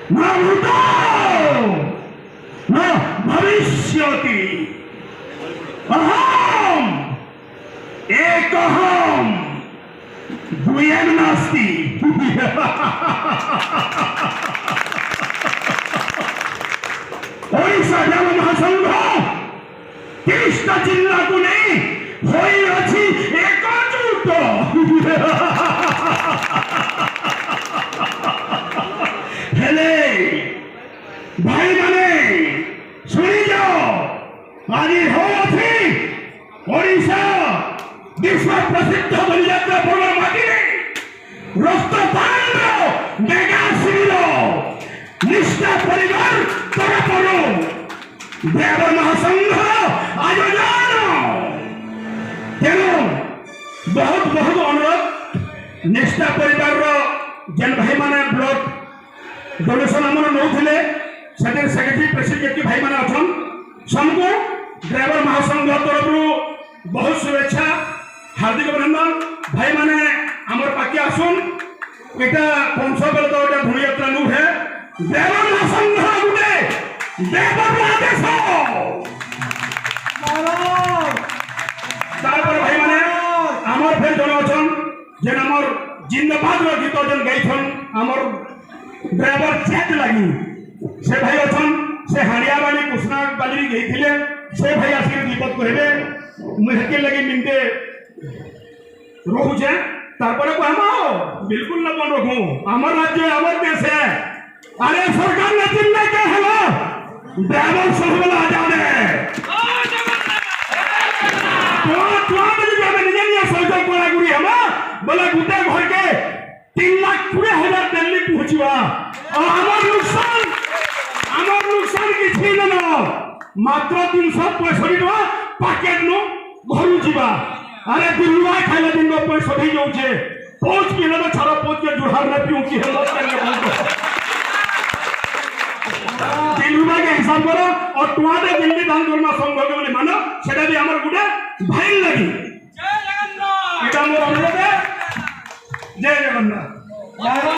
न भूतो न भविष्यति अहम एकहम द्वयं नास्ति। ओडिशा देव महासंघ 30टा जिला को नहीं होई अछि एकजुट। हेले भाई माने सुनी जाओ, आज हो अछि ओडिशा विश्व प्रसिद्ध बलियात्रा पर्व माटिरे रक्तदान मेगा शिविर निष्ठा परिवार तरफରୁ देव महासंघ आयोजन। तेणु बहुत बहुत अनुरोध निष्ठा परिवार जेन भाई माने ब्लड डोनेशन आमर नौले सेक्रेटरी प्रेसिडेंट भाई माने अछन सबको ड्राइवर महासंघ तरफ बहुत शुभेच्छा हार्दिक अभिनंदन। भाई माने आमर पाके आसुन एटा पंचगल तो एटा धूल यात्रा नु है ड्राइवर महासंघ गुटे देवर आदेश तारपर भाई माने आमर फेर जन अछन जेन आमर जिंदाबाद रो गीत जन गाइछन आमर ड्राइवर चेक लगी से भाई अछन से हाड़िया वाली कृष्णा वाली गईथिले से भाई आसिक दीपक कहबे मुझे लगी मिनटे रोहुजे तारपर को हम बिल्कुल न बन रखू हमर राज्य हमर देश है। अरे सरकार ने चिन्ह के हेलो ड्राइवर सब वाला आजाद है तो में निजे सरकार कोला गुरी हम बोले गुटे घर के 3,20,000 दिल्ली पहुंचवा और हमर नुकसान किछि न मात्र 365 टका पैकेट नो घर जीवा। अरे दिल्ली खाइले दिन को पैसा सही जाउछे पहुंच के न छारा पहुंच के जुहार न पियो की हिम्मत करके दिल्ली के हिसाब करो और तुम्हारे दिल्ली दान करना संभव बोली मानो सेटा भी हमर गुटे भाई लगी। जय जगन्नाथ। एटा मोर अनुरोध है। जय जगन्नाथ।